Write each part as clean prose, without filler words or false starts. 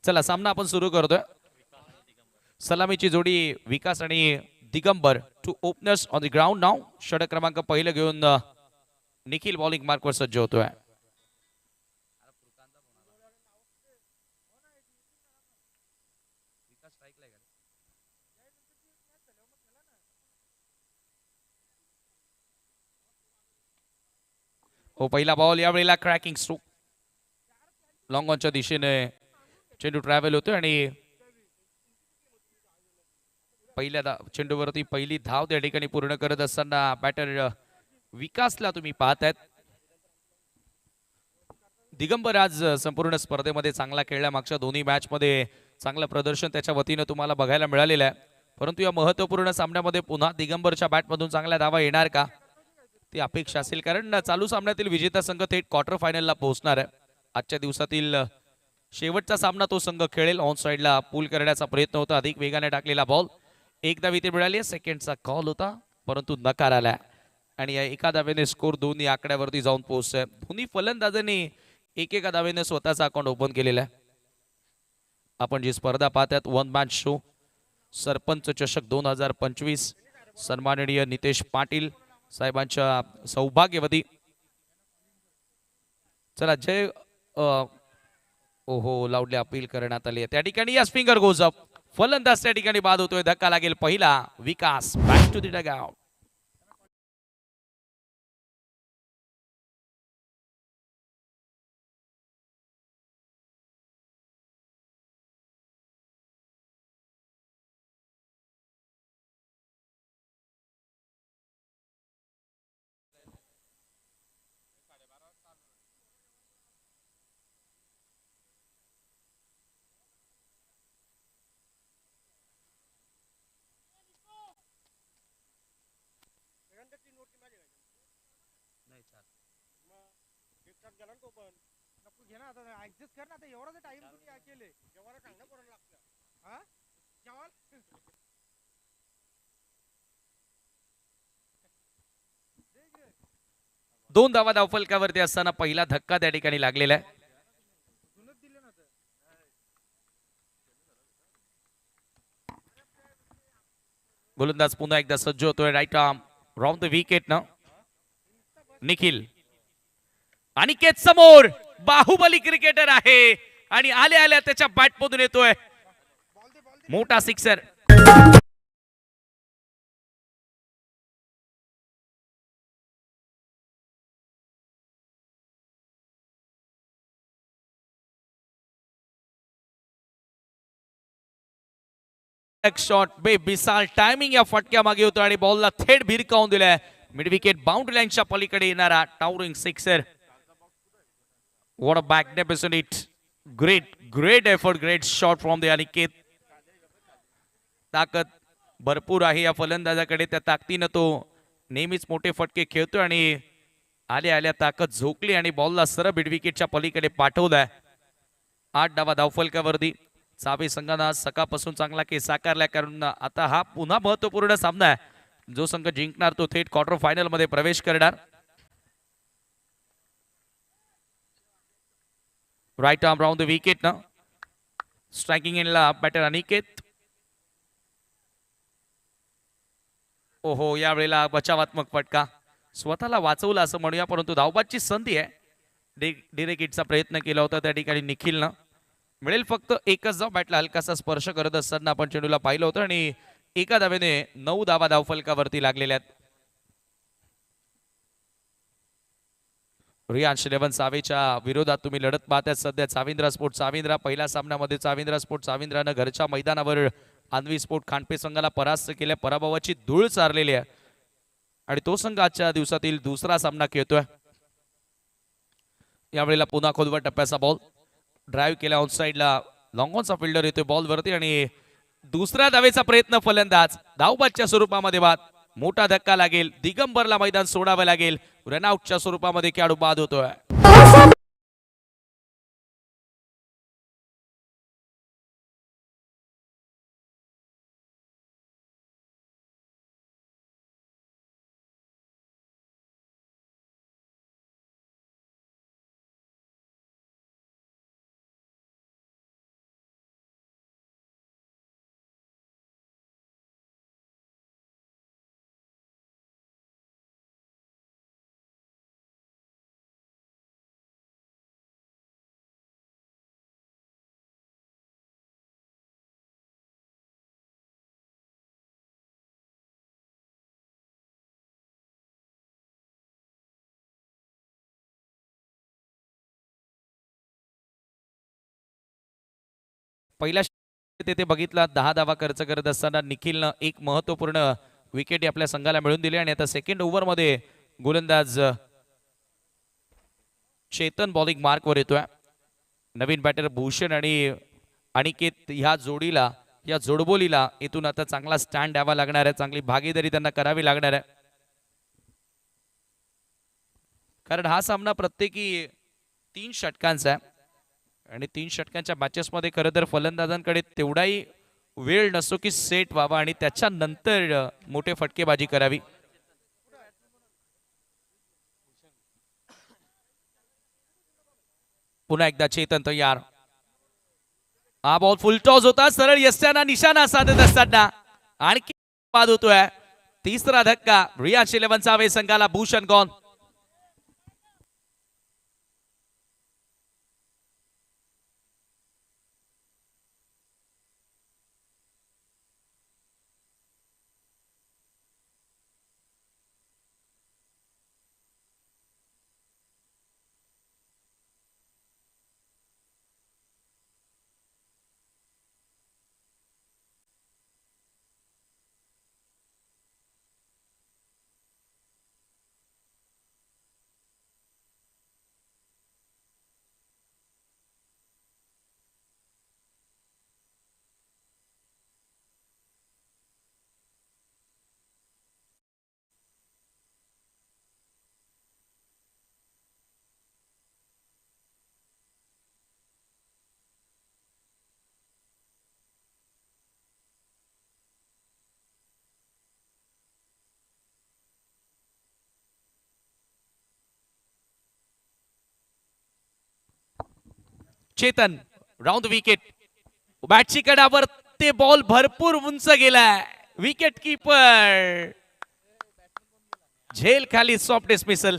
चला सामना आपण सुरू करतोय. सलामीची जोडी विकास आणि Digambar two openers on the ground नाव. षटक क्रमांक पहिलं घेऊन निखिल बॉलिंग मार्कवर सज्ज होतोय. हो, पहिला बॉल यावेळेला क्रॅकिंग स्ट्रोक लॉंग ऑनच्या दिशेने चेंडू ट्रॅव्हल होतोय आणि पहिल्या चेंडूवरती पहिली धाव त्या ठिकाणी पूर्ण करत असताना बॅटर विकासला तुम्ही पाहतायत. दिगंबर आज संपूर्ण स्पर्धेमध्ये चांगला खेळला. मागच्या दोन्ही मॅच मध्ये चांगलं प्रदर्शन त्याच्या वतीनं तुम्हाला बघायला मिळालेलं आहे. परंतु या महत्त्वपूर्ण सामन्यामध्ये पुन्हा दिगंबरच्या बॅटमधून चांगल्या धावा येणार का ती अपेक्षा असेल, कारण चालू सामन्यातील विजेता संघ थेट क्वार्टर फायनलला पोहोचणार आहे. आजच्या दिवसातील शेवटचा सामना तो संघ खेळेल. ऑन साइडला पूल करण्याचा प्रयत्न होता. अधिक वेगाने टाकलेला बॉल एक धाव इथे मिळाली. सेकंडचा कॉल होता परंतु नकार आला आणि या एका धावेने स्कोर दोन्ही आकड्यावरती जाऊन पोहोचतोय. दोन्ही फलंदाजांनी एकेका धावेने स्वतःचा अकाउंट ओपन केलेला आहे. आपण जी स्पर्धा पाहतात वन मॅच शो सरपंच चषक 2025 सन्माननीय नितेश पाटील साहेबांच्या सौभाग्यवती. चला जय ओहो लाऊडली अपील करण्यात आली आहे त्या ठिकाणी. या फिंगर गोज अप. फलंदाज त्या ठिकाणी बाद होतोय. धक्का लागेल पहिला. विकास बॅक टू द डगआउट. दोन धावा धावफलकावरती असताना पहिला धक्का त्या ठिकाणी लागलेला आहे. गोलंदाज पुन्हा एकदा सज्ज होतोय. Right arm round the wicket ना. निखिल अनिकेत समोर बाहुबली क्रिकेटर आहे आणि आल्या आल्या त्याच्या बॅटमधून येतोय मोठा सिक्सर. शॉट बेबिसाल टायमिंग या फटक्या मागे होतो आणि बॉलला थेट भिरकावून दिलाय. मिड विकेट बाउंड्री लाईनच्या पलीकडे येणारा towering sixer. What a magnificent hit. Great effort, great shot from the Aniket. ताकद भरपूर आहे या फलंदाजाकडे. त्या ताकदीनं तो नेहमीच मोठे फटके खेळतो आणि आल्या आल्या ताकद झोकली आणि बॉलला सरळ मिड विकेटच्या पलीकडे पाठवलाय. 8 धावा धावफलकावरती. चावे संघानं सकाळपासून चांगला केस साकारलाय, कारण आता हा पुन्हा महत्वपूर्ण सामना आहे. जो संघ जिंकणार तो थेट क्वार्टर फायनल मध्ये प्रवेश करणार. Right arm round the wicket ना. स्ट्रायकिंग एंडला बॅटर अनिकेत. ओहो यावेळेला बचावात्मक फटका. स्वतःला वाचवला असं म्हणूया, परंतु धावबादची संधी आहे. डिरेकिटचा प्रयत्न केला होता त्या ठिकाणी निखिलनं. मिळेल फक्त एकच धाव. बॅटला हलकासा स्पर्श करत असताना आपण चेंडूला पाहिलं होतं आणि एका धावेने 9 धावा धावफलकावरती लागलेल्या आहेत. रियांश 11 सावेच्या विरोधात तुम्ही लढत पाहताय सध्या. चाविंद्रा स्पोर्ट चाविंद्रा. पहिल्या सामन्यामध्ये चाविंद्रा स्पोर्ट चाविंद्रानं घरच्या मैदानावर आन्वी स्पोर्ट खांडपे संघाला परास्त केल्या. पराभवाची धूळ चारलेली आहे आणि तो संघ आजच्या दिवसातील दुसरा सामना खेळतोय. यावेळेला पुन्हा खोलवर टप्प्याचा बॉल ड्राईव्ह केला. ऑन साइडला लॉंग ऑनचा फिल्डर येतोय बॉल वरती आणि दुसऱ्या धावेचा प्रयत्न. फलंदाज धावबादच्या स्वरूपामध्ये बाद. मोठा धक्का लागेल. दिगंबरला मैदान सोडावं लागेल. रनआउटच्या स्वरूपामध्ये खेळाडू बाद होतोय. पहिल्या तेथे बघितला 10 धावा खर्च करत असताना निखिलनं एक महत्वपूर्ण विकेट आपल्या संघाला मिळवून दिली आणि आता सेकंड ओव्हरमध्ये गोलंदाज चेतन बॉलिंग मार्कवर येतोय. नवीन बॅटर भूषण आणि अनिकेत ह्या जोडीला या जोडबोलीला इथून आता चांगला स्टँड द्यावा लागणार आहे, चांगली भागीदारी त्यांना करावी लागणार आहे. कारण हा सामना प्रत्येकी 3 षटकांचा आहे आणि 3 षटकांच्या मॅचेस मध्ये खरं तर फलंदाजांकडे तेवढाही वेळ नसतो की सेट व्हावा आणि त्याच्यानंतर मोठे फटकेबाजी करावी. पुन्हा एकदा चेतन तयार. हा बॉल फुल टॉस होता, सरळ यशाना निशाणा साधत असताना आणखी बाद होतोय. तिसरा धक्का रियाज 11 वे संघाला. Bhushan gone. Chetan round wicket. बॅटची कडावर ते बॉल भरपूर उंच गेलाय. विकेट कीपर झेल खाली सॉफ्ट डिस्मिसल.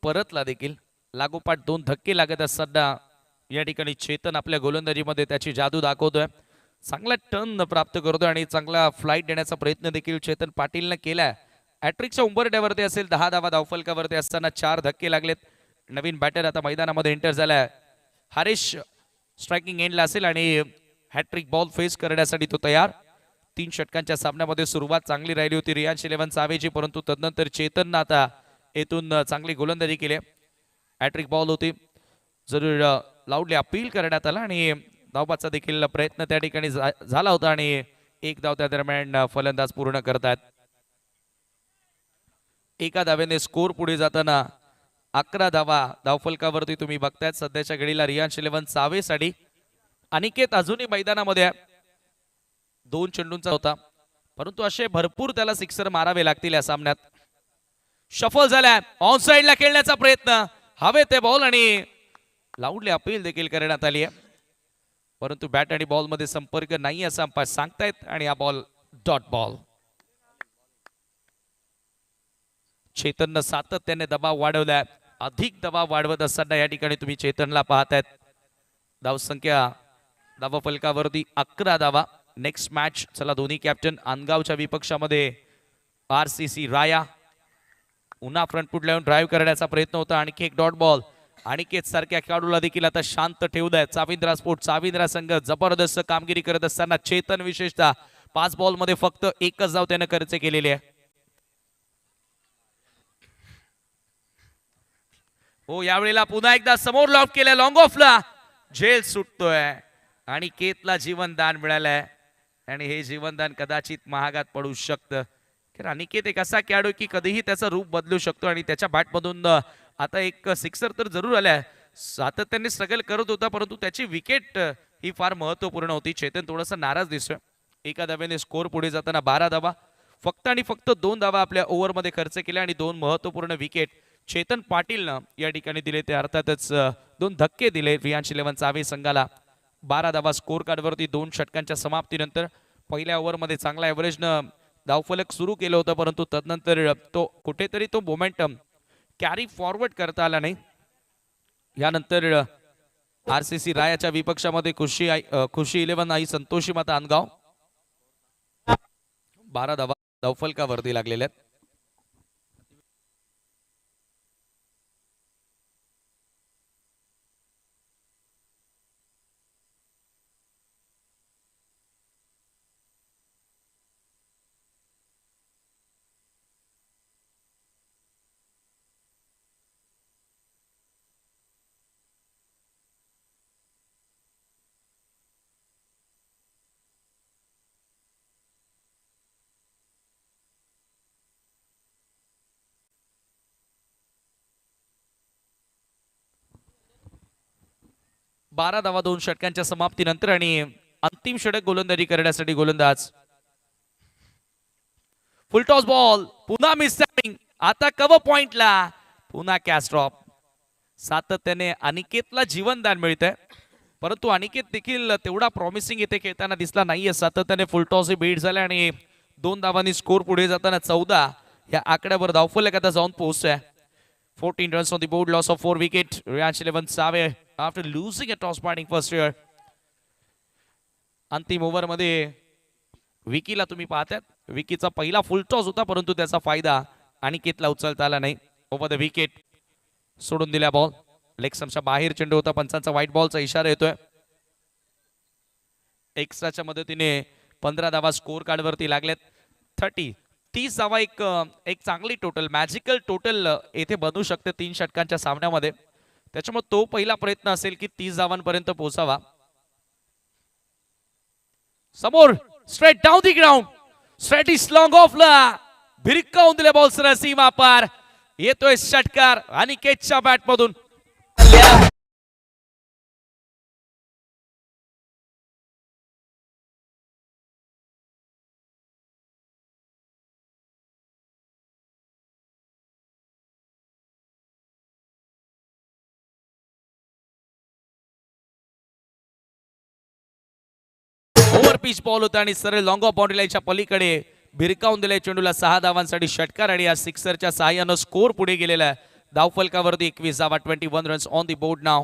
परतला देखील. लागोपाठ 2 धक्के लागत असताना या ठिकाणी चेतन आपल्या गोलंदाजीमध्ये त्याची जादू दाखवतोय. चांगला टर्न प्राप्त करतोय आणि चांगला फ्लाईट देण्याचा प्रयत्न देखील चेतन पाटीलने केलाय. हॅट्रिकच्या उंबरठ्यावरती असेल. 10 धावा धावफलकावरती असताना 4 धक्के लागलेत. नवीन बॅटर आता मैदानामध्ये एंटर झालाय. हरीश स्ट्रायकिंग एंडला असेल आणि हॅट्रिक बॉल फेस करण्यासाठी तो तयार. 3 षटकांच्या सामन्यामध्ये सुरुवात चांगली राहिली होती रियाज 11 चावेची, परंतु तदनंतर चेतननं आता येथून चांगली गोलंदाजी केली. हॅट्रिक बॉल होती, जरूर लाऊडली अपील करण्यात आला आणि धावबाचा देखील प्रयत्न त्या ठिकाणी झाला होता आणि एक धाव त्या दरम्यान फलंदाज पूर्ण करतात. एका धावेने स्कोर पुढे जाताना 11 धावा धावफलकावरती तुम्ही बघतायत. सध्याच्या घडीला रियाज 11 चावेसाठी. अनिकेत अजूनही मैदानामध्ये 2 चेंडूंचा होता, परंतु असे भरपूर त्याला सिक्सर मारावे लागतील या सामन्यात. शफल झालाय. ऑन साइडला खेळण्याचा प्रयत्न, हवे ते बॉल आणि लाऊडली अपील देखील करण्यात आली आहे, परंतु बॅट आणि बॉल मध्ये संपर्क नाही असं अंपायर सांगतायत आणि हा बॉल डॉट बॉल. चेतननं सातत्याने दबाव वाढवलाय. अधिक दबाव वाढवत असताना या ठिकाणी तुम्ही चेतनला पाहतायत. धावसंख्या धावफलकावरती 11 धावा. Next match. चला दोन्ही कॅप्टन अनगावच्या विपक्षामध्ये RCC राया पुन्हा फ्रंटफूट लावून ड्राईव्ह करण्याचा प्रयत्न होता. आणखी एक डॉट बॉल. अनिकेत सारख्या खेळाडूला देखील आता शांत ठेवलाय. चाविंद्रा स्पोर्ट चाविंद्रा संघ जबरदस्त कामगिरी करत असताना चेतन विशेषतः 5 बॉल मध्ये फक्त 1च धाव त्याने खर्च केलेली आहे. हो, यावेळेला पुन्हा एकदा समोर लॉक केलाय. लॉंग ऑफला झेल सुटतोय आणि केतला जीवनदान मिळालंय आणि हे जीवनदान कदाचित महागात पडू शकतं. अनिकेत एक असा खेळाडू की कधीही त्याचं रूप बदलू शकतो आणि त्याच्या बॅटमधून आता एक सिक्सर तर जरूर आलाय. सातत्याने स्ट्रगल करत होता, परंतु त्याची विकेट ही फार महत्वपूर्ण होती. चेतन थोडासा नाराज दिसतोय. एका धावेने स्कोर पुढे जाताना 12 धावा. फक्त आणि फक्त 2 धावा आपल्या ओव्हरमध्ये खर्च केल्या आणि 2 महत्वपूर्ण विकेट चेतन पाटीलनं या ठिकाणी दिले. ते अर्थातच 2 धक्के दिले रियाज 11 चावे संघाला. 12 धावा स्कोर कार्डवरती 2 षटकांच्या समाप्तीनंतर. पहिल्या ओव्हरमध्ये चांगला ॲव्हरेजनं धावफलक सुरू केलं होतं, परंतु तदनंतर तो कुठेतरी तो मोमेंटम कॅरी फॉरवर्ड करता आला नाही. यानंतर RCC रायाच्या विपक्षामध्ये खुशी 11 आई संतोषी माता आनगाव 12 धावा धावफलकावरती लागलेल्या आहेत. बारा धावा 2 षटकांच्या समाप्तीनंतर आणि अंतिम षटक गोलंदाजी करण्यासाठी गोलंदाज. फुल टॉस बॉल पुन्हा मिसॅपिंग. आता कव्हर पॉइंटला पुन्हा कॅस्ट्रॉप. सातत्याने अनिकेतला जीवनदान मिळतंय, परंतु अनिकेत देखील तेवढा प्रॉमिसिंग इथे खेळताना दिसला नाहीये. सातत्याने फुल टॉस बीट झाला आणि 2 धावांनी स्कोर पुढे जाताना 14 या आकड्यावर धावफलक आता जाऊन पोहोचतोय. 14 runs on the board, loss of 4 wicket. Riyans 11 Save after losing a toss batting first here. अंतिम ओव्हर मध्ये विकीला तुम्ही पाहतात, विकीचा पहिला फुल टॉस होता, परंतु त्याचा फायदा अनिकेतला उचलता आला नाही. ओव्हर द विकेट सोडून दिला बॉल. लेग स्टंपच्या बाहेर चेंडू होता. पंचांचा व्हाईट बॉलचा इशारा येतोय. एक्स्ट्राच्या मदतीने 15 धावा स्कोर कार्डवरती लागलेत. 30 धावा एक चांगली टोटल, मॅजिकल टोटल येथे बनू शकते 3 षटकांच्या सामन्यामध्ये. त्याच्यामुळे तो पहिला प्रयत्न असेल की 30 धावांपर्यंत पोहोचावा. समोर straight down the ground, straight is long ऑफला भिरकावून दिले बॉल सरळ सीमा पार. येतोय षटकार अनिकेतच्या बॅट मधून. ओव्हर पिच बॉल होता आणि सरळ लॉंग ऑफ बाउंड्री लाईनच्या पलीकडे भिरकावून दिले चेंडूला. 6 धावांसाठी षटकार आणि या सिक्सरच्या सहाय्यानं स्कोर पुढे गेलेला आहे. धावफलकावरती 21 धावा, 21 रन्स ऑन दी बोर्ड नाव.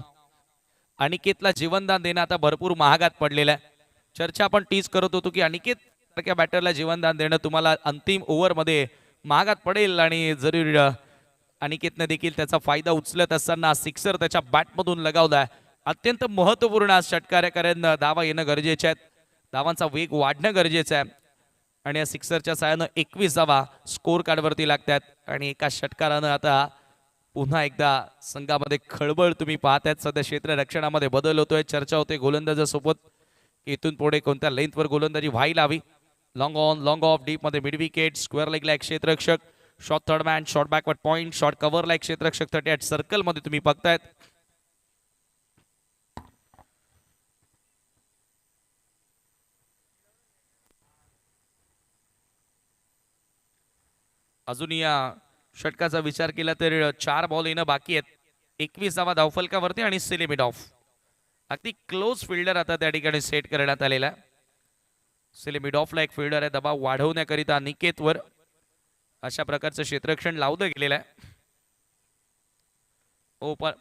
अनिकेतला जीवनदान देणं आता भरपूर महागात पडलेलं आहे. चर्चा आपण टीज करत होतो की अनिकेत सारख्या बॅटरला जीवनदान देणं तुम्हाला अंतिम ओव्हरमध्ये महागात पडेल आणि जरूर अनिकेतने देखील त्याचा फायदा उचलत असताना सिक्सर त्याच्या बॅटमधून लगावलाय. अत्यंत महत्वपूर्ण आज षटकार्यकाऱ्यांना धावा येणं गरजेचे आहेत. धावांचा वेग वाढणं गरजेचं आहे आणि या सिक्सरच्या साहाय्यानं 21 धावा स्कोर कार्डवरती लागतात आणि एका षटकारानं आता पुन्हा एकदा संघामध्ये खळबळ तुम्ही पाहतायत. सध्या क्षेत्ररक्षणामध्ये बदल होतोय. चर्चा होते गोलंदाजासोबत इथून पुढे कोणत्या लेंथवर गोलंदाजी व्हायला हवी. Long on, long off, deep मध्ये मिड विकेट, स्क्वेअर लेगला एक क्षेत्ररक्षक, short third man, short backward point, short कव्हरला एक क्षेत्ररक्षक, 38 सर्कल मध्ये तुम्ही बघतायत. अजून या षटकाचा विचार केला तर 4 बॉल येणं बाकी आहेत. 21 धावा धावफलकावरती आणि सिली मिड ऑफ. अगदी क्लोज फिल्डर आता त्या ठिकाणी सेट करण्यात आलेला आहे. सिली मिड ऑफला एक फिल्डर आहे. दबाव वाढवण्याकरिता अनिकेतवर अशा प्रकारचं क्षेत्ररक्षण लावलं गेलेलं आहे.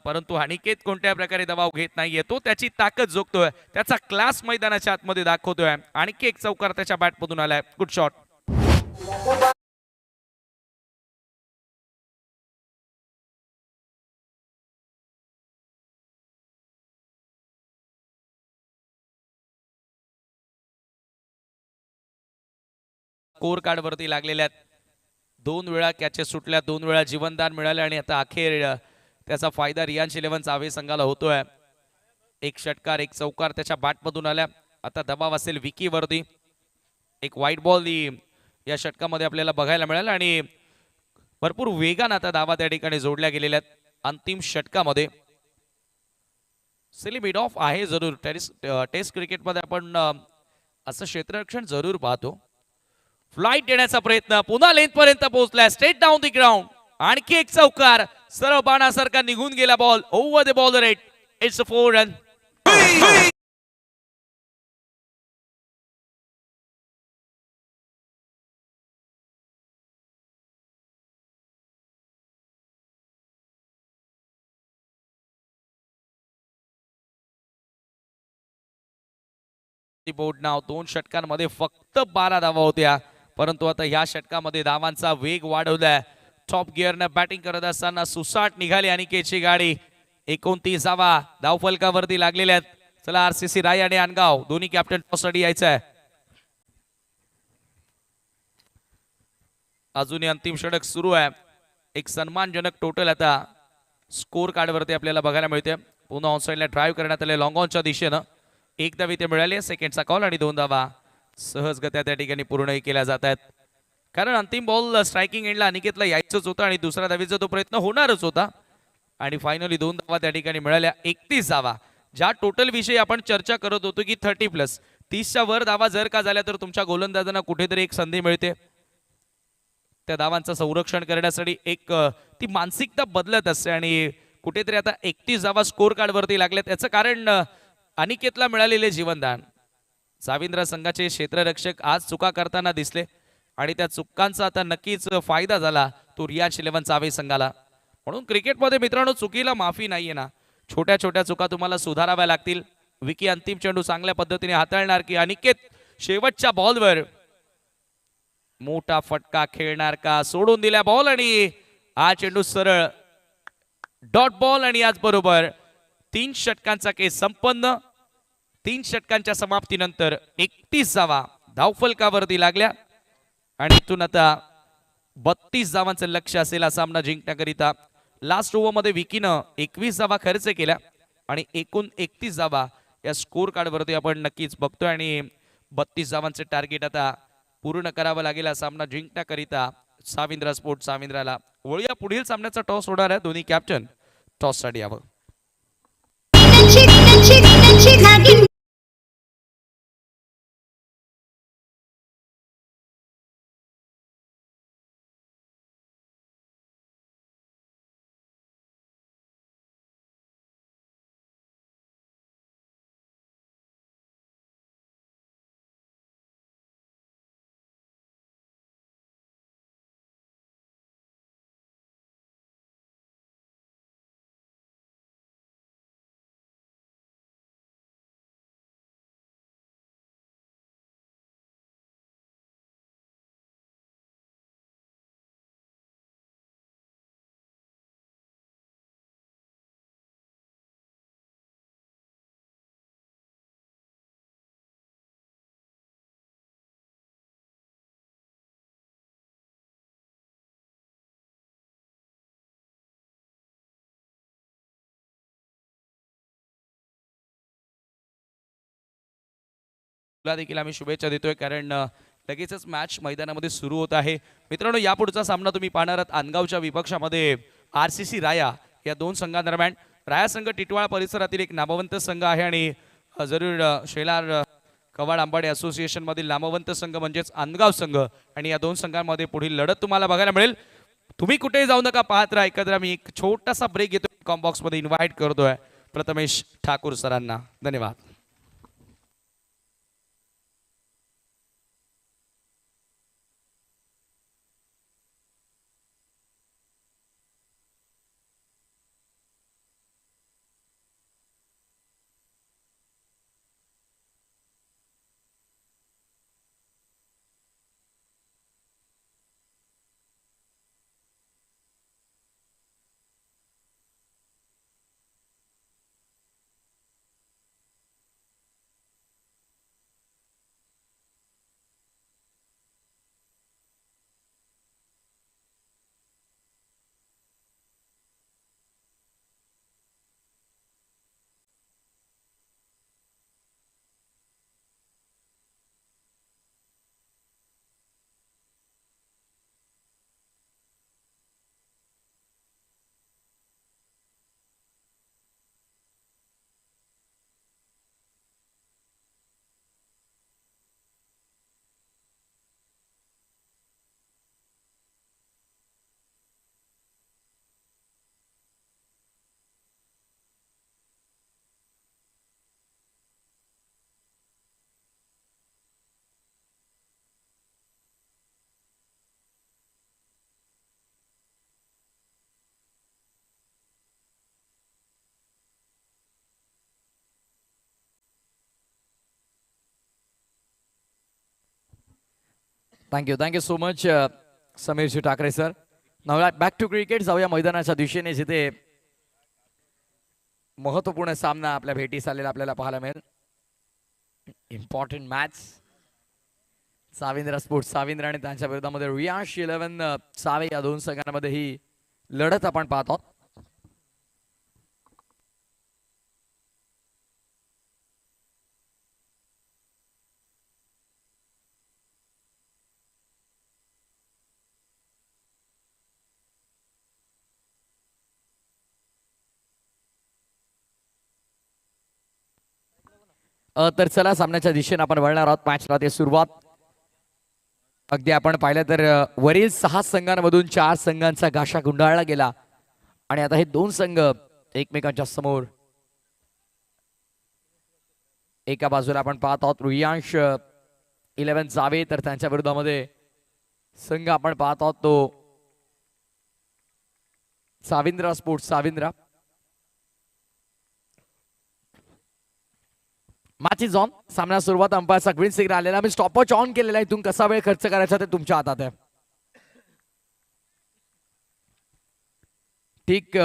परंतु अनिकेत कोणत्या प्रकारे दबाव घेत नाहीये. तो त्याची ताकद जोगतोय, त्याचा क्लास मैदानाच्या आतमध्ये दाखवतोय. आणखी एक चौकार त्याच्या बॅटमधून आलाय. Good shot. स्कोर कार्ड वरती लागलेल्या 2 वेळा कॅचेस सुटल्या, 2 वेळा जीवनदान मिळाले आणि आता अखेर त्याचा फायदा रियांश 11 चावे संघाला होतोय. एक षटकार, एक चौकार त्याच्या बॅटमधून आल्या. आता दबाव असेल विकी वरती. एक वाईट बॉल या षटकामध्ये आपल्याला बघायला मिळाला आणि भरपूर वेगाने आता धावा त्या ठिकाणी जोडल्या गेलेल्या आहेत. अंतिम षटकामध्ये सिली मिड ऑफ आहे जरूर. टेस्ट क्रिकेटमध्ये आपण असं क्षेत्ररक्षण जरूर पाहतो. फ्लाइट देण्याचा प्रयत्न, पुन्हा लेंथ पर्यंत पोहोचलाय. Straight down the ground. आणखी एक चौकार, सरळ बाणासारखा निघून गेला ball. Over the ball rate. It's a 4 run. Board नाव 2 षटकांमध्ये फक्त 12 धावा होत्या, परंतु आता ह्या षटकामध्ये धावांचा वेग वाढवलाय. टॉप गिअरनं बॅटिंग करत असताना सुसाट निघाली अनिकेतची गाडी. 29 धावा धावफलकावरती लागलेल्या आहेत. चला आरसीसी राय आणि अनगाव दोन्ही कॅप्टन टॉससाठी यायचं आहे. अजूनही अंतिम षटक सुरू आहे. एक सन्मानजनक टोटल आता स्कोर कार्डवरती आपल्याला बघायला मिळते. पुन्हा ऑनसाइडला ड्राईव्ह करण्यात आले लॉंग ऑनच्या दिशेनं. एक धाव इथे मिळाली, सेकंडचा कॉल आणि 2 धावा सहजगत्या त्या ठिकाणी पूर्णही केल्या जात आहेत. कारण अंतिम बॉल स्ट्रायकिंग एंडला अनिकेतला यायचंच होतं आणि दुसऱ्या धावेचा तो प्रयत्न होणारच होता आणि फायनली 2 धावा त्या ठिकाणी मिळाल्या. 31 धावा. ज्या टोटल विषयी आपण चर्चा करत होतो की 30+, 30च्या वर धावा जर का झाल्या तर तुमच्या गोलंदाजांना कुठेतरी एक संधी मिळते त्या धावांचं संरक्षण करण्यासाठी. एक ती मानसिकता बदलत असते आणि कुठेतरी आता 31 धावा स्कोर कार्डवरती लागल्या. त्याचं कारण अनिकेतला मिळालेले जीवनदान. साविंद्र संघाचे क्षेत्ररक्षक आज चुका करताना दिसले आणि त्या चुकांचा आता नक्कीच फायदा झाला तो रियाज 11 चावे संघाला. म्हणून क्रिकेटमध्ये मित्रांनो चुकीला माफी नाहीये ना. छोट्या छोट्या चुका तुम्हाला सुधाराव्या लागतील. विकी अंतिम चेंडू चांगल्या पद्धतीने हाताळणार की अनिकेत शेवटच्या बॉलवर मोठा फटका खेळणार का. सोडून दिल्या बॉल आणि हा चेंडू सरळ डॉट बॉल आणि याचबरोबर 3 षटकांचा केस संपन्न. 3 षटकांच्या समाप्तीनंतर 31 धावा धावफलकावरती लागल्या आणि इथून आता 32 धावांचं लक्ष असेल हा सामना जिंकण्याकरिता. लास्ट ओव्हरमध्ये विकीनं 21 धावा खर्च केल्या आणि एकूण 31 धावा या स्कोर कार्डवरती आपण नक्कीच बघतोय आणि 32 धावांचे टार्गेट आता पूर्ण करावं लागेल हा सामना जिंकण्याकरिता साविंद्रा स्पोर्ट साविंद्राला. वळूया पुढील सामन्याचा टॉस होणार आहे. दोन्ही कॅप्टन टॉससाठी यावं. देखील आम्ही शुभेच्छा देतोय कारण लगेचच मॅच मैदानामध्ये सुरू होत आहे. मित्रांनो यापुढचा सामना तुम्ही पाहणार आहात अनगावच्या विपक्षामध्ये आरसीसी राया या 2 संघांदरम्यान. राया संघ टिटवाळा परिसरातील एक नामवंत संघ आहे आणि जरूर शेलार कवाड आंबाडे असोसिएशन मधील नामवंत संघ म्हणजेच अनगाव संघ आणि या 2 संघांमध्ये पुढील लढत तुम्हाला बघायला मिळेल. तुम्ही कुठेही जाऊ नका, पाहत राहा. एकत्र मी एक छोटासा ब्रेक घेतो. कॉम्बॉक्स मध्ये इन्व्हाइट करतोय प्रथमेश ठाकूर सरांना. धन्यवाद. Thank you so much Sameerji Thackeray sir. नाव बॅक टू क्रिकेट. जाऊया मैदानाच्या दिशेने जिथे महत्वपूर्ण सामना आपल्या भेटीस आलेला आपल्याला पाहायला मिळेल. Important match. Savindra sports Savindra आणि त्यांच्या विरोधामध्ये रियांश 11 सावे या दोन संघांमध्ये ही लढत आपण पाहत आहोत. तर चला सामन्याच्या दिशेने आपण वळणार आहोत. मॅचला ते सुरुवात अगदी आपण पाहिलं तर वरील 6 संघांमधून 4 संघांचा गाशा गुंडाळला गेला आणि आता हे 2 संघ एकमेकांच्या समोर. एका बाजूला आपण पाहत आहोत रियांश 11 जावे, तर त्यांच्या विरोधामध्ये संघ आपण पाहत आहोत तो Savindra sports Savindra. Match is on. सामना सुरुवात. अंपायरचा ग्रीन सिग्नल आलेला. मी स्टॉपवॉच ऑन केलेला आहे. इथून कसा वेळ खर्च करायचा ते तुमच्या हातात आहे. ठीक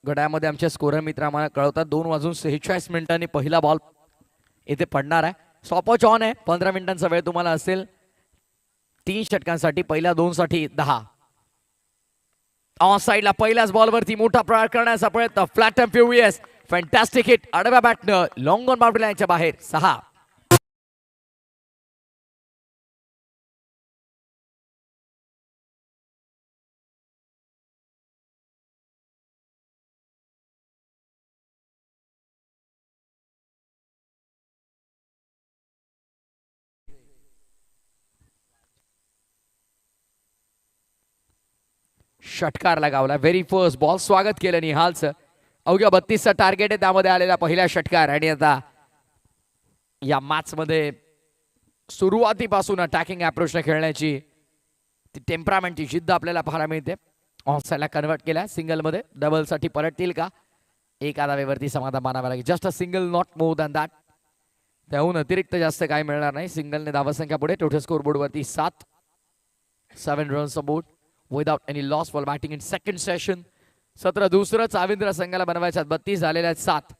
घड्यामध्ये आमच्या स्कोरर मित्र आम्हाला कळवतात 2:46 पहिला बॉल इथे पडणार आहे. स्टॉपवॉच ऑन आहे. 15 मिनिटांचा वेळ तुम्हाला असेल 3 षटकांसाठी. पहिल्या 2 साठी 10. ऑन साईडला पहिल्याच बॉलवरती मोठा प्रहार करण्याचा प्रयत्न. Flat and furious fantastic hit. आडव्या बॅटनं लॉंग ऑन बाउंड्री लाईनच्या बाहेर. 6. षटकार लगावला. Very first ball. स्वागत केलं निहालचं. अवघ्या 32चा टार्गेट आहे त्यामध्ये आलेला पहिला षटकार. आणि आता या मॅच मध्ये सुरुवातीपासून अटॅकिंग अप्रोचने खेळण्याची ती टेम्परामेंटची जिद्द आपल्याला पाहायला मिळते. ऑफ साईडला कन्वर्ट केला. सिंगल मध्ये डबल साठी परततील का? एका धावेवरती समाधान मानावं लागेल. Just a single, not more than that. त्याहून अतिरिक्त जास्त काय मिळणार नाही. सिंगलने धावसंख्या पुढे. टोटल स्कोर बोर्डवरती 7 runs board without any loss for batting in second session. 17 दुसरं साविंद्रा संघाला बनवायच्यात. 32 झालेल्या आहेत 7.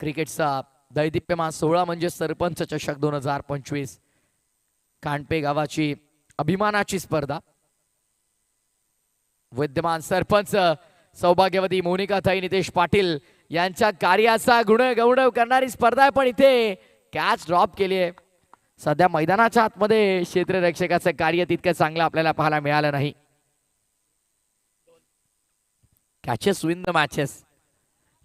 क्रिकेटचा दैदिप्यमान 16 म्हणजे सरपंच चषक 2025. कांडपे गावाची अभिमानाची स्पर्धा. विद्यमान सरपंच सौभाग्यवती मोनिकाताई नितेश पाटील यांच्या कार्याचा गुणगौरव करणारी स्पर्धा आहे. पण इथे कॅच ड्रॉप केली आहे. सध्या मैदानाच्या आतमध्ये क्षेत्ररक्षकाचं कार्य तितकं चांगलं आपल्याला पाहायला मिळालं नाही. Catches win the matches.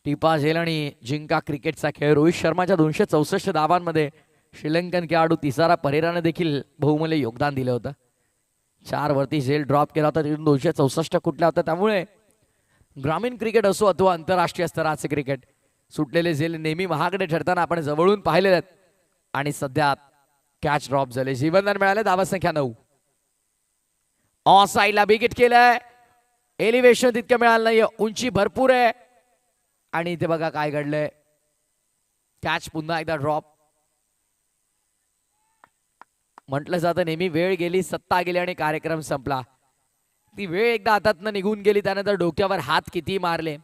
टिपा झेल आणि जिंका क्रिकेटचा खेळ. रोहित शर्माच्या 264 धावांमध्ये श्रीलंकन खेळाडू तिसारा परेराने देखील बहुमूल्य योगदान दिलं होतं. 4 वरती झेल ड्रॉप केला होता. तिथून 264 कुठल्या होता. त्यामुळे ग्रामीण क्रिकेट असो अथवा आंतरराष्ट्रीय स्तराचे क्रिकेट, सुटलेले झेल नेहमी महागडे ठरताना आपण जवळून पाहिलेले आहेत. आणि सध्या कॅच ड्रॉप झाले. जीवनदान मिळाले. धावसंख्या 9. ऑन साईडला विकेट केलंय. एलिव्हेशन तितकं मिळालं नाहीये. उंची भरपूर आहे. आणि इथे बघा काय घडलंय. कॅच पुन्हा एकदा ड्रॉप. म्हटलं जातं नेहमी वेळ गेली, सत्ता गेली आणि कार्यक्रम संपला. ती वेळ एकदा हातातनं निघून गेली त्यानंतर डोक्यावर हात किती मारले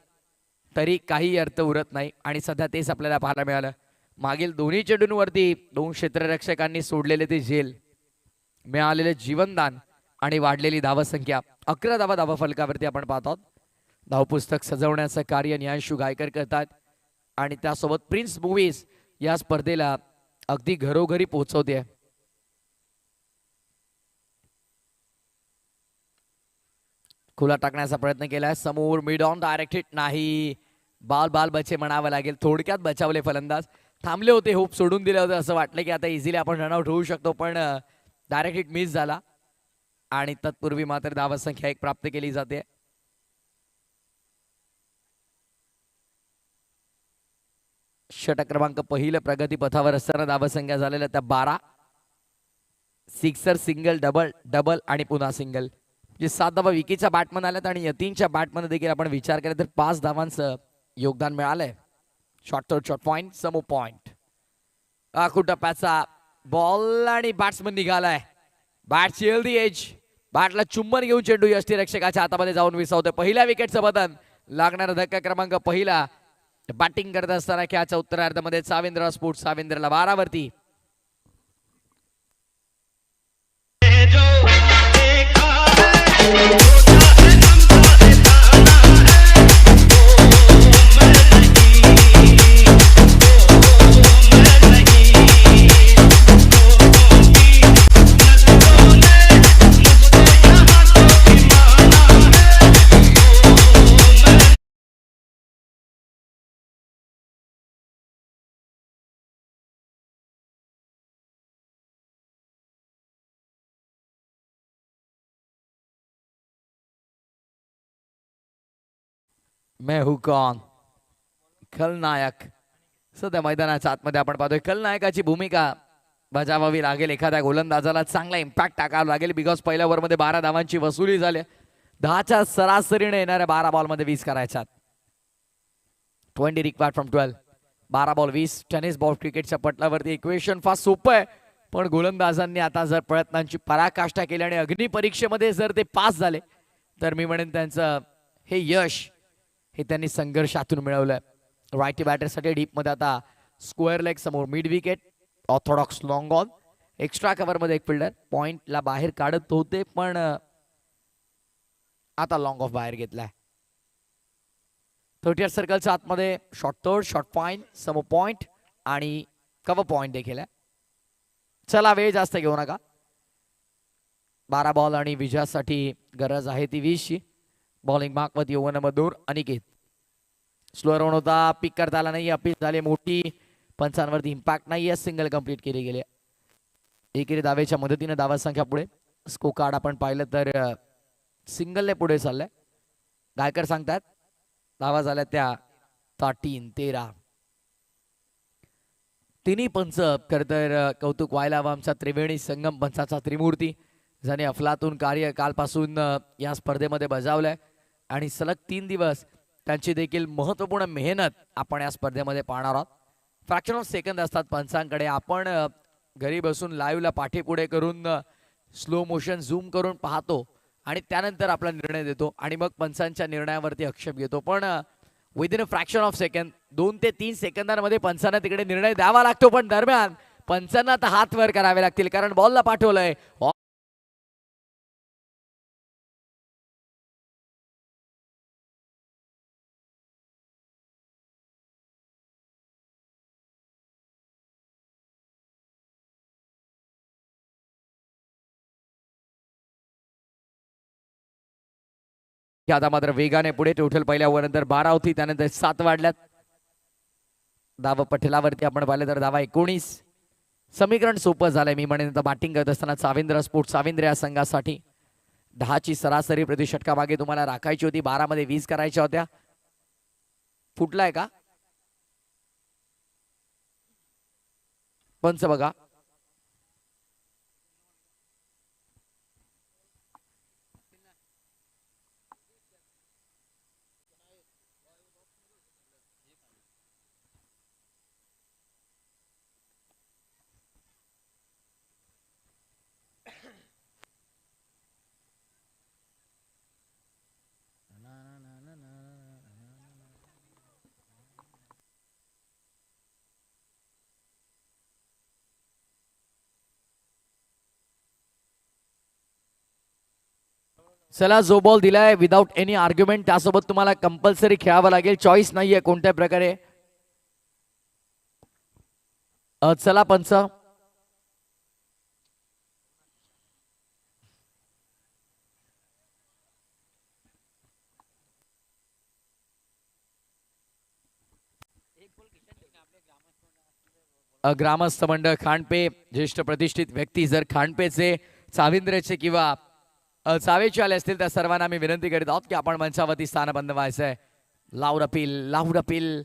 तरी काही अर्थ उरत नाही. आणि सध्या तेच आपल्याला पाहायला मिळालं. मागील दोन्ही चेंडूंवरती 2 क्षेत्ररक्षकांनी सोडलेले ते झेल, मिळालेले जीवनदान आणि वाढलेली धावसंख्या. 11 धावा धावफलकावरती आपण पाहत आहोत. धावपुस्तक सजवण्याचं कार्य न्यायशू गायकर करतात. आणि त्यासोबत प्रिन्स मूवीज या स्पर्धेला अगदी घरोघरी पोहोचवते. खुला टाकण्याचा प्रयत्न केलाय. समोर मिड ऑन डायरेक्टेड नाही. बाल बचे म्हणावं लागेल. थोडक्यात बचावले फलंदाज. थांबले होते. होप सोडून दिले होते. असं वाटलं की आता इझिली आपण रनआउट होऊ शकतो. पण डायरेक्ट हिट मिस झाला. आणि तत्पूर्वी मात्र धावसंख्या 1 प्राप्त केली जाते. षटक क्रमांक पहिलं प्रगती पथावर असताना धावसंख्या झालेल्या त्या 12. सिक्सर, सिंगल, डबल, डबल आणि पुन्हा सिंगल. जे 7 धावा विकीच्या बॅटमन आल्यात. आणि यतीनच्या बॅटमध्ये देखील आपण विचार केला तर 5 धावांचं योगदान मिळालंय. शॉर्ट पॉइंट, समो पॉइंट. आखू टप्प्याचा बॉल आणि बॅट्समन निघालाय. बॅट चिल दी एज. बॅटला चुंबन घेऊन चेंडू यष्टीरक्षकाच्या हातामध्ये जाऊन विसावतोय. पहिल्या विकेटचं बदन लागणारा धक्का क्रमांक पहिला. बॅटिंग करत असताना खेळाच्या उत्तरार्धामध्ये साविंद्र स्फोट. साविंद्रला 12 वरती. मैं हूं कौन, खलनायक. सध्या मैदानाच्या आतमध्ये आपण पाहतोय खलनायकाची भूमिका बजावावी लागेल. एखाद्या गोलंदाजाला चांगला इम्पॅक्ट टाकावा लागेल. बिकॉज पहिल्या ओव्हरमध्ये 12 धावांची वसुली झाली. 10च्या सरासरीने येणाऱ्या 12 बॉलमध्ये 20 करायच्यात. 20 required from 12. 12 ball 20. Tennis ball क्रिकेटच्या पटलावरती इक्वेशन फार सोपं आहे, पण गोलंदाजांनी आता जर प्रयत्नांची पराकाष्ठा केली आणि अग्नी परीक्षेमध्ये जर ते पास झाले तर मी म्हणेन त्यांचं हे यश हे त्यांनी संघर्षातून मिळवलंय. रायटी बॅटरसाठी डीपमध्ये आता स्क्वेअर लेग समोर mid wicket. Orthodox long on. Extra कव्हरमध्ये एक फिल्डर पॉइंटला बाहेर काढत होते, पण आता लॉंग ऑफ बाहेर घेतलाय. 30 सर्कलच्या आतमध्ये शॉर्ट थर्ड, शॉर्ट पॉइंट, समो पॉइंट आणि कव्हर पॉइंट देखील आहे. चला वेळ जास्त घेऊ नका. 12 बॉल आणि विजयासाठी गरज आहे ती 20ची. बॉलिंग भागवत यौवन मधूर अनिकेत. स्लो रन होता, पिक करता आला नाही. अपील झाले मोठी. पंचांवरती इम्पॅक्ट नाही आहे. सिंगल कंप्लीट केली गेली. एकेरी दावेच्या मदतीने धावा संख्या पुढे. स्कोर कार्ड आपण पाहिलं तर सिंगलने पुढे चाललंय. गायकर सांगतात धावा झाल्या त्या 13. तिन्ही पंच खर तर कौतुक व्हायला हवं आमचा त्रिवेणी संगम पंचाचा त्रिमूर्ती, ज्याने अफलातून कार्य कालपासून या स्पर्धेमध्ये बजावलंय आणि सलग 3 दिवस त्यांची देखील महत्त्वपूर्ण मेहनत आपण या स्पर्धेमध्ये पाहणार आहोत. फ्रॅक्शन ऑफ सेकंद असतात पंचांकडे. आपण घरी बसून लाईव्हला पाठीपुढे करून स्लो मोशन झूम करून पाहतो आणि त्यानंतर आपला निर्णय देतो आणि मग पंचांच्या निर्णयावरती आक्षेप घेतो. पण within a fraction of second 2 ते 3 सेकंदांमध्ये पंचांना तिकडे निर्णय द्यावा लागतो. पण दरम्यान पंचांना आता हात वर करावे लागतील, कारण बॉलला पाठवलंय. आता मात्र वेगाने पुढे. टोटल पहिल्या ओव्हरनंतर 12 होती, त्यानंतर 7 वाढल्यात. धाव पटलावरती आपण पाहिलं तर धावा 19. समीकरण सोपं झालंय. मी म्हणेन आता बॅटिंग करत असताना साविंद्र स्पोर्ट्स साविंद्र या संघासाठी 10ची सरासरी प्रतिषटका मागे तुम्हाला राखायची होती. 12 मध्ये 20 करायच्या होत्या. फुटलाय का पंच बघा. चला जो बॉल दिलाय विदाउट एनी आर्ग्युमेंट त्यासोबत तुम्हाला कंपल्सरी खेळावं लागेल. चॉईस नाहीये कोणत्या प्रकारे. चला पंच. ग्रामस्थ मंडळ खांडपे ज्येष्ठ प्रतिष्ठित व्यक्ती जर खांडपेचे साविंद्रचे किंवा चावेचे आले असतील त्या सर्वांना मी विनंती करीत आहोत की आपण मंचावरती स्थानबंद व्हायचंय. Loud appeal.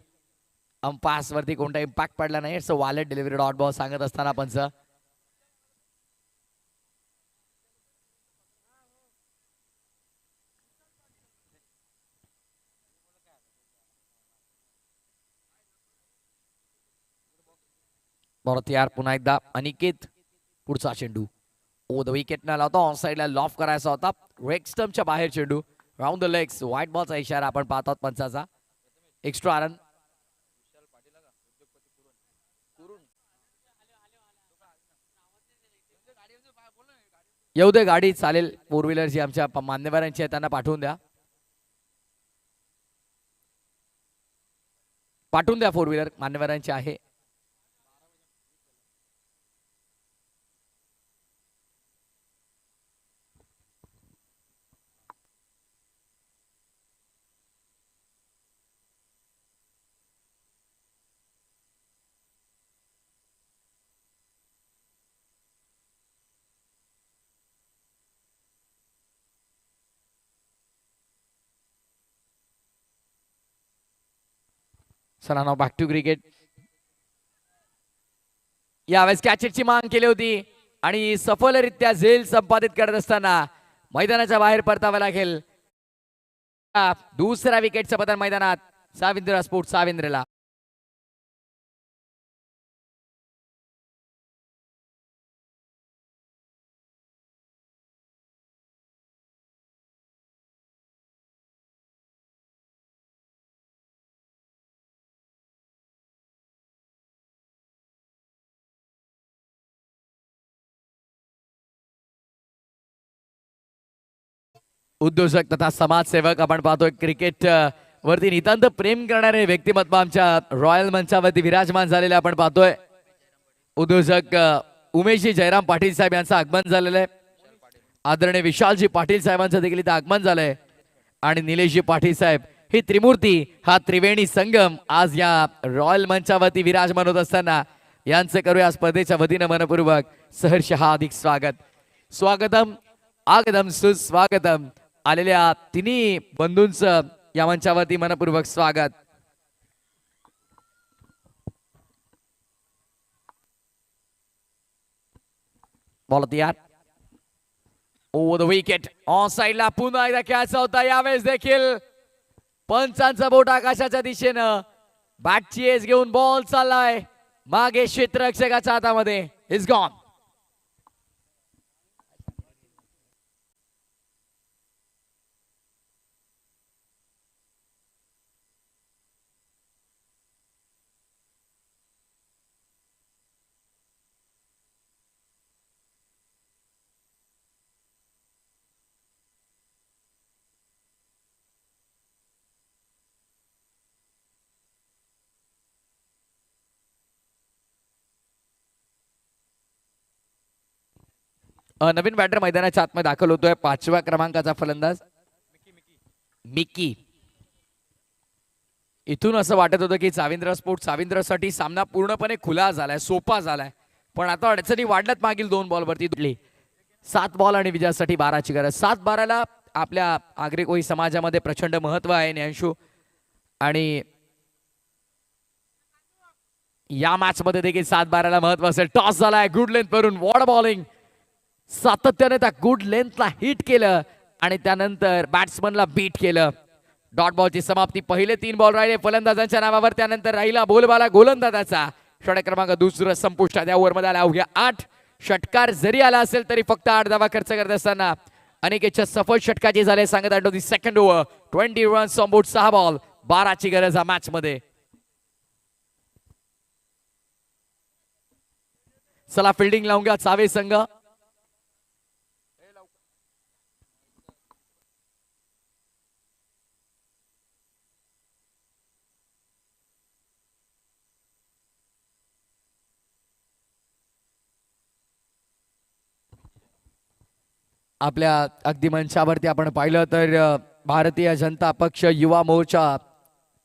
अंपास वरती कोणता इम्पॅक्ट पडला नाही. It's a wallet delivery dot ball सांगत असताना पंच. परत यार पुन्हा एकदा अनिकेत. पुढचा चेंडू द विकेट न लावता ऑन साइडला लॉफ करायचा होता. रेग स्टंपच्या बाहेर चेंडू राऊंड द लेग्स. व्हाईट बॉलचा इशारा आपण पाहत आहोत पंचाचा. Extra run. येऊ दे गाडी चालेल. फोर व्हीलर जी आमच्या मान्यवरांची आहे त्यांना पाठवून द्या. पाठवून द्या फोर व्हीलर मान्यवरांची आहे. चला नाव बॅक टू क्रिकेट. यावेळेस कॅचेटची मागणी केली होती आणि सफलरित्या झेल संपादित करत असताना मैदानाच्या बाहेर परतावं लागेल. दुसऱ्या विकेटचं पतन मैदानात साविंद्र स्पोर्ट्स साविंद्रला. उद्योजक तथा समाजसेवक आपण पाहतोय क्रिकेट वरती नितांत प्रेम करणारे व्यक्तिमत्व आमच्या रॉयल मंचावरती विराजमान झालेले आपण पाहतोय. उद्योजक उमेशजी जयराम पाटील साहेब यांचं आगमन झालेलं आहे. आदरणीय विशालजी पाटील साहेबांचं देखील इथं आगमन झालंय. आणि निलेशजी पाटील साहेब ही त्रिमूर्ती, हा त्रिवेणी संगम आज या रॉयल मंचावरती विराजमान होत असताना यांचं करूया स्पर्धेच्या वतीनं मनपूर्वक सहर्ष हार्दिक स्वागत. स्वागतम आगदम सुस्वागतम. आलेल्या तिन्ही बंधूंचं या मंचावरती मनपूर्वक स्वागत. बॉल तयार. Over the wicket. ऑन साइडला पुन्हा एकदा खेळायचा होता. यावेळेस देखील पंचांचा बोट आकाशाच्या दिशेनं. बॅटची एज घेऊन बॉल चाललाय मागे क्षेत्ररक्षकाच्या हातामध्ये. Is gone. नवीन बॅटर मैदानाच्या आतमध्ये दाखल होतोय. 5व्या क्रमांकाचा फलंदाज मिकी. इथून असं वाटत होतं की साविंद्रसाठी सामना पूर्णपणे खुला झालाय, सोपा झालाय. पण आता अडचणी वाढल्यात मागील 2 बॉलवरती. 7 बॉल आणि विजयासाठी 12ची गरज. 7-12ला आपल्या आगरी कोळी समाजामध्ये प्रचंड महत्व आहे न्यानशू. आणि या मॅच मध्ये देखील 7-12ला महत्व असेल. टॉस झालाय गुड लेंथ वरून. वॉड बॉलिंग. सातत्याने त्या गुड लेंथला हिट केलं आणि त्यानंतर बॅट्समनला बीट केलं. डॉट बॉलची समाप्ती. पहिले 3 बॉल राहिले फलंदाजांच्या नावावर. त्यानंतर राहिला बोलबाला गोलंदाजाचा. षटक क्रमांक दुसरं संपुष्टात. या ओव्हरमध्ये आला अवघ्या 8. षटकार जरी आला असेल तरी फक्त 8 धावा खर्च करत असताना अनेकेच्या सफल षटकाची झाले सांगत आहे. Second over 20 runs on board. 6 ball 12ची गरज या मॅच मध्ये. चला फिल्डिंग लावून घ्या चावे संघ. आपल्या अगदी मंचावरती आपण पाहिलं तर भारतीय जनता पक्ष युवा मोर्चा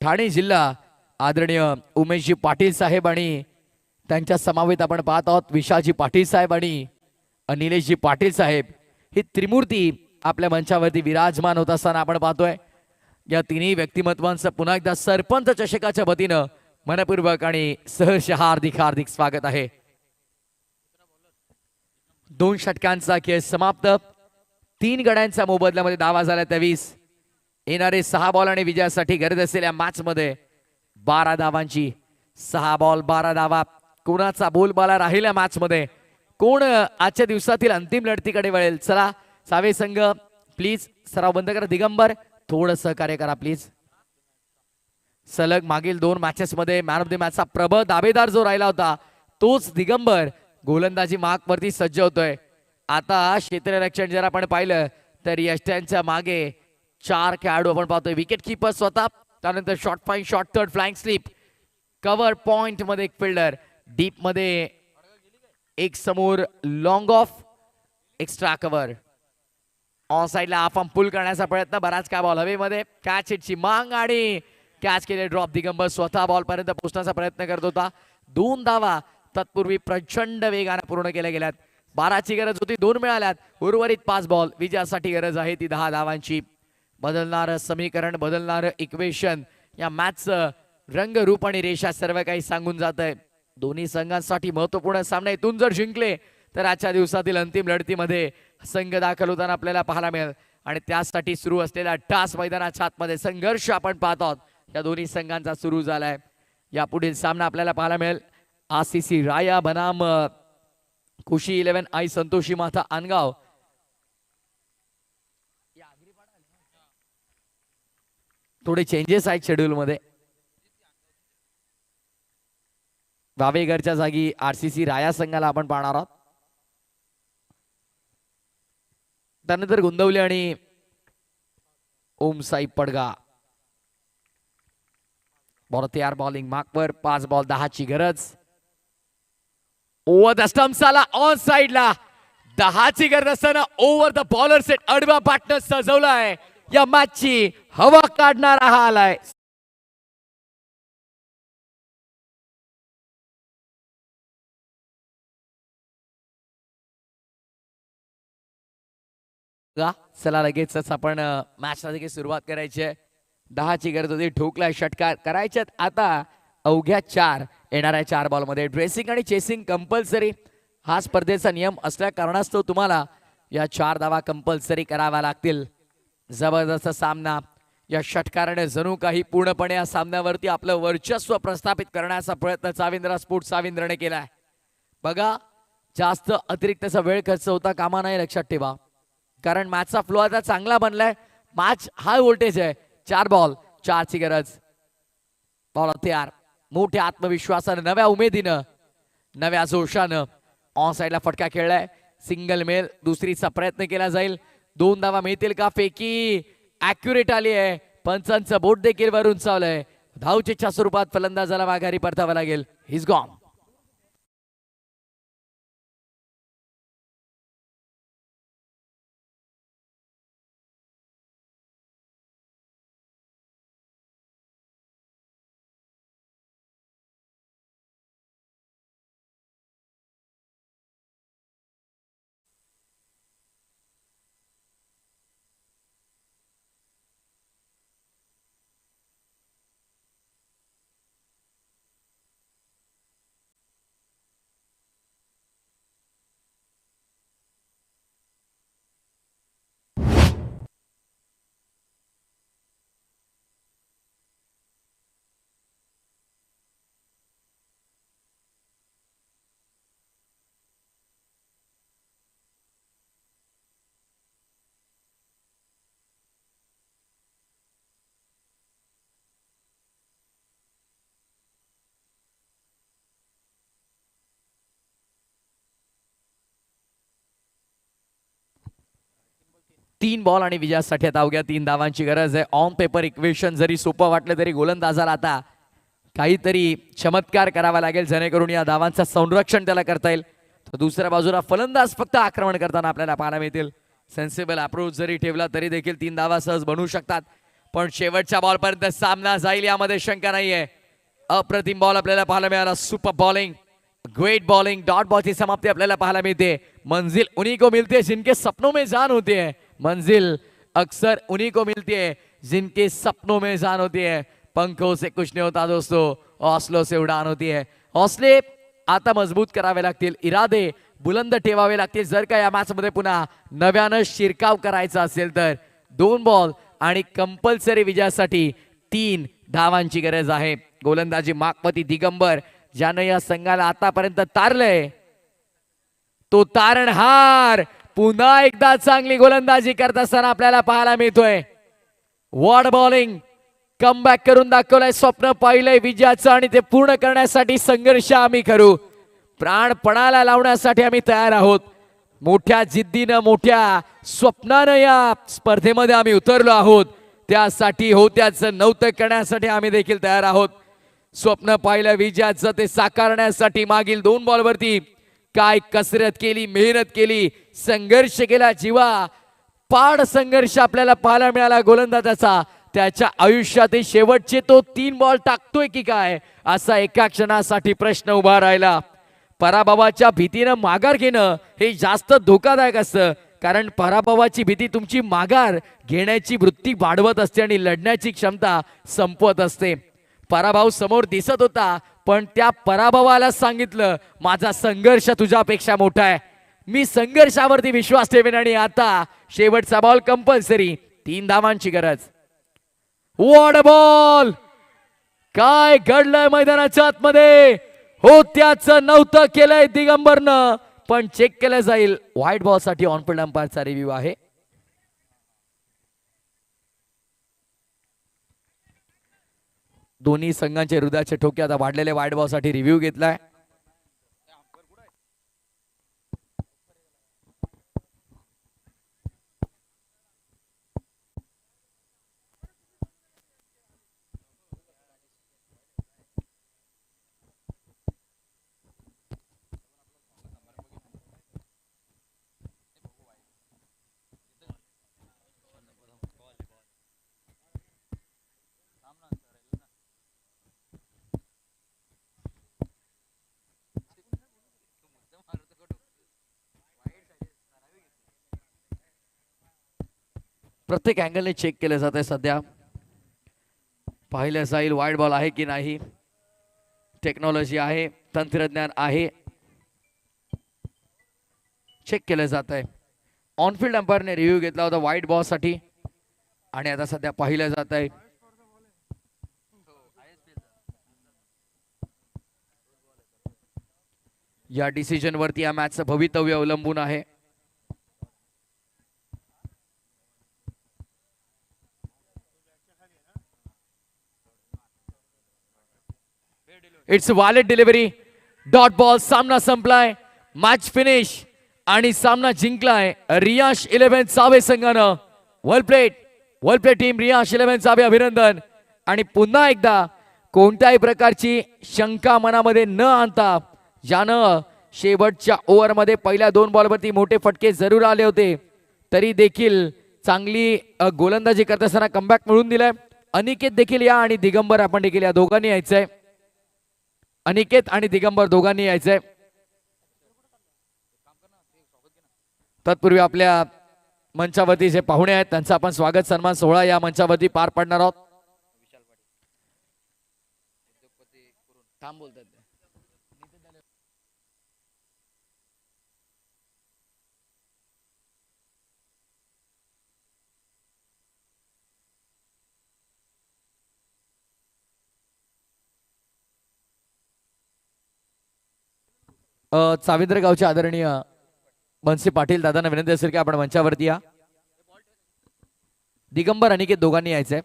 ठाणे जिल्हा आदरणीय उमेशजी पाटील साहेब आणि त्यांच्या समवेत आपण पाहत आहोत विशालजी पाटील साहेब आणि निलेशजी पाटील साहेब. ही त्रिमूर्ती आपल्या मंचावरती विराजमान होत असताना आपण पाहतोय. या तिन्ही व्यक्तिमत्वांचं पुन्हा एकदा सरपंच चषकाच्या वतीनं मनपूर्वक आणि सहर्ष हार्दिक हार्दिक स्वागत आहे. 2 षटकांचा खेळ समाप्त. 3 गड्यांच्या मोबदल्यामध्ये दावा झाला 23. येणारे 6 बॉल आणि विजयासाठी गरज असलेल्या मॅच मध्ये 12 धावांची. 6 बॉल 12 धावा. कोणाचा बोलबाला राहिला मॅच मध्ये कोण आजच्या दिवसातील अंतिम लढतीकडे वळेल? चला सावे संघ प्लीज सराव बंद करा. दिगंबर थोडं सहकार्य करा प्लीज. सलग मागील 2 मॅचेस मध्ये मॅन ऑफ द मॅचचा प्रबळ दावेदार जो राहिला होता तोच दिगंबर गोलंदाजी मार्क वरती सज्ज होतोय. आता क्षेत्ररक्षण जर आपण पाहिलं तर यष्ट्यांच्या मागे 4 खेळाडू आपण पाहतोय. विकेट किपर स्वतः, त्यानंतर short fine, short third, flying sleep, cover point मध्ये एक फिल्डर, डीप मध्ये एक समोर long of, extra cover. On साइडला हाफ पुल करण्याचा प्रयत्न, बराच काय बॉल हवेमध्ये, कॅच हिटची मांग आणि कॅच केले ड्रॉप. दिगंबर स्वतः बॉल पर्यंत पोहोचण्याचा प्रयत्न करत होता. 2 धावा तत्पूर्वी प्रचंड वेगाने पूर्ण केल्या गेल्यात. 12ची गरज होती, 2 मिळाल्यात. उर्वरित 5 बॉल, विजयासाठी गरज आहे ती 10 धावांची. बदलणारं समीकरण, बदलणारं इक्वेशन, या मॅचचं रंग रूप आणि रेषा सर्व काही सांगून जात आहे. दोन्ही संघांसाठी महत्वपूर्ण सामना. इथून जर जिंकले तर आजच्या दिवसातील अंतिम लढतीमध्ये संघ दाखल होताना आपल्याला पाहायला मिळेल. आणि त्यासाठी सुरू असलेला टास मैदानाच्या आतमध्ये संघर्ष आपण पाहत आहोत. या दोन्ही संघांचा सुरू झालाय. यापुढील सामना आपल्याला पाहायला मिळेल आरसीसी राया बनाम खुशी 11 आई संतोषी माता आनगाव. थोडे चेंजेस आहेत शेड्यूल मध्ये. वावेघरच्या जागी आरसीसी राया संघाला आपण पाहणार आहोत. त्यानंतर गोंदवली आणि ओम साई पडगा. बॉल तयार, बॉलिंग मार्कवर. 5 बॉल 10ची गरज. ओव्हर द स्टंप्स आला ऑन साइडला. 10ची गरज असताना ओव्हर द बॉलर सेट अडवा पार्टनर सजवलाय. या मॅचची हवा काढणारा हा आलाय. चला लगेचच आपण मॅचला देखील सुरुवात करायची आहे. 10ची गरज होती, ठोकला षटकार करायच्यात आता अवघ्या 4 येणाऱ्या 4 बॉल मध्ये. ड्रेसिंग आणि चेसिंग कंपल्सरी हा स्पर्धेचा नियम असल्या कारणास्तव तुम्हाला या 4 धावा कंपल्सरी कराव्या लागतील. जबरदस्त सामना. या षटकाराने जणू काही पूर्णपणे या सामन्यावरती आपलं वर्चस्व प्रस्थापित करण्याचा प्रयत्न चाविंद्रा स्पोर्ट्स चाविंद्रने केलाय. बघा, जास्त अतिरिक्तचा वेळ खर्च होता कामा नाही, लक्षात ठेवा. कारण मॅचचा फ्लो आता चांगला बनलाय. मॅच हाय व्होल्टेज आहे. 4 बॉल 4ची गरज. बॉल तयार, मोठ्या आत्मविश्वासानं, नव्या उमेदीनं, नव्या जोशानं ऑन साइडला फटका खेळलाय. सिंगल मेल, दुसरीचा प्रयत्न केला जाईल. 2 धावा मिळतील का? फेकी ऍक्युरेट आली आहे. पंचांचं बोट देखील वरून चावलंय. धावचेच्या स्वरूपात फलंदाजाला माघारी परतावं लागेल. His gone. तीन बॉल आणि विजयासाठी आता अवघ्या 3 धावांची गरज आहे. ऑन पेपर इक्वेशन जरी सोपं वाटलं तरी गोलंदाजाला आता काहीतरी चमत्कार करावा लागेल जेणेकरून या धावांचं संरक्षण त्याला करता येईल. तर दुसऱ्या बाजूला फलंदाज फक्त आक्रमण करताना आपल्याला पाहायला मिळतील. सेन्सिबल अप्रोच जरी ठेवला तरी देखील 3 धावा सहज बनवू शकतात. पण शेवटच्या बॉल पर्यंत सामना जाईल यामध्ये शंका नाहीये. अप्रतिम बॉल आपल्याला पाहायला मिळाला. Super bowling, great bowling. Dot बॉलची समाप्ती आपल्याला पाहायला मिळते. मंजिल उन्हीं को मिलती है जिनके सपनों में जान होती है. मंजिल अक्सर उन्हीं को मिलती है जिनके सपनों में जान होती है. पंखों से कुछ नहीं होता दोस्तों, हौसलों से उड़ान होती है. हौसले आता मजबूत करावे लागतील, इरादे बुलंद ठेवावे लागतील जर का या मॅच मध्ये पुन्हा नव्यानं शिरकाव करायचा असेल तर. 2 बॉल आणि कंपल्सरी विजयासाठी 3 धावांची गरज आहे. गोलंदाजी माकपती दिगंबर ज्यानं या संघाला आतापर्यंत तारलंय तो तारणहार पुन्हा एकदा चांगली गोलंदाजी करत असताना आपल्याला पाहायला मिळतोय. वॉर्ड बॉलिंग कमबॅक करून दाखवलंय. स्वप्न पाहिलंय विजयाचं आणि ते पूर्ण करण्यासाठी संघर्ष आम्ही करू. प्राण पणाला लावण्यासाठी आम्ही तयार आहोत. मोठ्या जिद्दीनं मोठ्या स्वप्नानं या स्पर्धेमध्ये आम्ही उतरलो आहोत. त्यासाठी होत्याचं नव्हतं करण्यासाठी आम्ही देखील तयार आहोत. स्वप्न पाहिलं विजयाचं ते साकारण्यासाठी मागील 2 बॉलवरती काय कसरत केली, मेहनत केली, संघर्ष केला. जीवा पाड संघर्ष आपल्याला पाहायला मिळाला गोलंदाजाचा. त्याच्या आयुष्यातील शेवटचे तो 3 बॉल टाकतोय की काय असा एका क्षणासाठी प्रश्न उभा राहिला. पराभवाच्या भीतीनं माघार घेणं हे जास्त धोकादायक असतं, कारण पराभवाची भीती तुमची माघार घेण्याची वृत्ती वाढवत असते आणि लढण्याची क्षमता संपवत असते. पराभव समोर दिसत होता, पण त्या पराभवाला सांगितलं माझा संघर्ष तुझ्यापेक्षा मोठा आहे. मी संघर्षावरती विश्वास ठेवेन आणि आता शेवटचा बॉल कंपल्सरी 3 धावांची गरज. What ball. काय घडलंय मैदानाच्या आतमध्ये. हो त्याचं नव्हतं केलंय दिगंबरनं, पण चेक केलं जाईल. व्हाईट बॉल साठी ऑनफिल्ड अंपायरचा रिव्ह्यू आहे. दोन्ही संघांचे हृदयाचे ठोके आता वाढलेले. व्हाईट बॉल साठी रिव्ह्यू घेतलाय. प्रत्येक अँगलने चेक केलं जात आहे. सध्या पाहिलं जाईल वाईड बॉल आहे की नाही. टेक्नॉलॉजी आहे, तंत्रज्ञान आहे, चेक केलं जात आहे. ऑनफिल्ड अंपायरने रिव्ह्यू घेतला होता वाईट बॉल साठी आणि आता सध्या पाहिलं जात आहे. या डिसिजन वरती या मॅचचं भवितव्य अवलंबून आहे. It's wallet delivery. Dot ball. सामना संपलाय. मॅच फिनिश आणि सामना जिंकलाय रियाश 11 सावे संघानं. वेल प्लेड टीम रियाश 11 सावे. अभिनंदन. आणि पुन्हा एकदा कोणत्याही प्रकारची शंका मनामध्ये न आणता ज्यानं शेवटच्या ओव्हरमध्ये पहिल्या 2 बॉलवरती मोठे फटके जरूर आले होते, तरी देखील चांगली गोलंदाजी करत असताना कमबॅक मिळून दिलाय. अनिकेत देखील या आणि दिगंबर आपण देखील या दोघांनी यायचंय. अनिकेत आणि दिगंबर दोघांनी यायचंय. तत्पूर्वी आपल्या मंचावरती जे पाहुणे आहेत त्यांचा आपण स्वागत सन्मान सोहळा या मंचावरती पार पाडणार आहोत. चाविंद्र गावचे आदरणीय बनसी पाटील दादांना विनंती असेल की आपण मंचावरती या. दिगंबर अनिकेत दोघांनी यायचंय.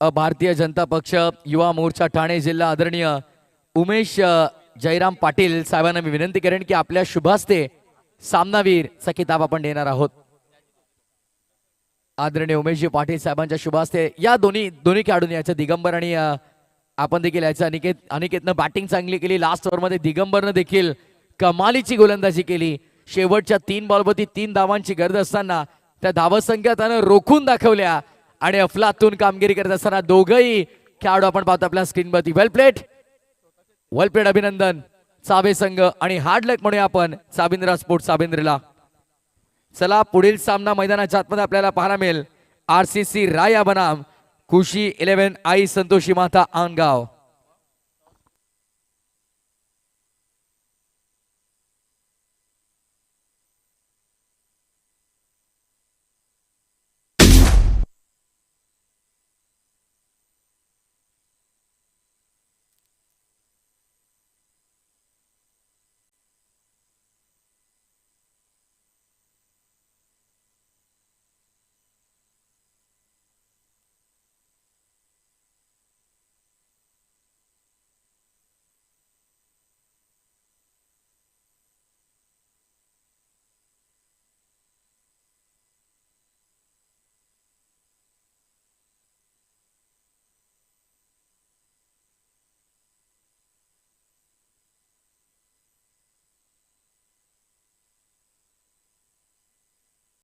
भारतीय जनता पक्ष युवा मोर्चा ठाणे जिल्हा आदरणीय उमेश जयराम पाटील साहेबांना मी विनंती करेन की आपल्या शुभास्ते सामनावीर चा किताब आपण देणार आहोत. आदरणीय उमेशजी पाटील साहेबांच्या शुभास्ते या दोन्ही खेळाडूंनी याचं दिगंबर आणि आपण देखील याचं अनिकेतनं बॅटिंग चांगली केली. लास्ट ओव्हरमध्ये दिगंबरनं देखील कमालीची गोलंदाजी केली. शेवटच्या 3 बॉलवरती 3 धावांची गरज असताना त्या धावसंख्या त्यानं रोखून दाखवल्या आणि अफलातून कामगिरी करत असताना दोघंही खेळाडू आपण पाहतो आपल्या स्क्रीनवरती. वेल प्लेड अभिनंदन. चाबे संघ आणि हार्ड लक म्हणूया आपण चाबिंद्रा स्पोर्ट्स चाबिंद्रेला. चला पुढील सामना मैदानाच्या आतमध्ये आपल्याला पाहायला मिळेल. RCC राया बनाम खुशी 11 आई संतोषी माता आनगाव.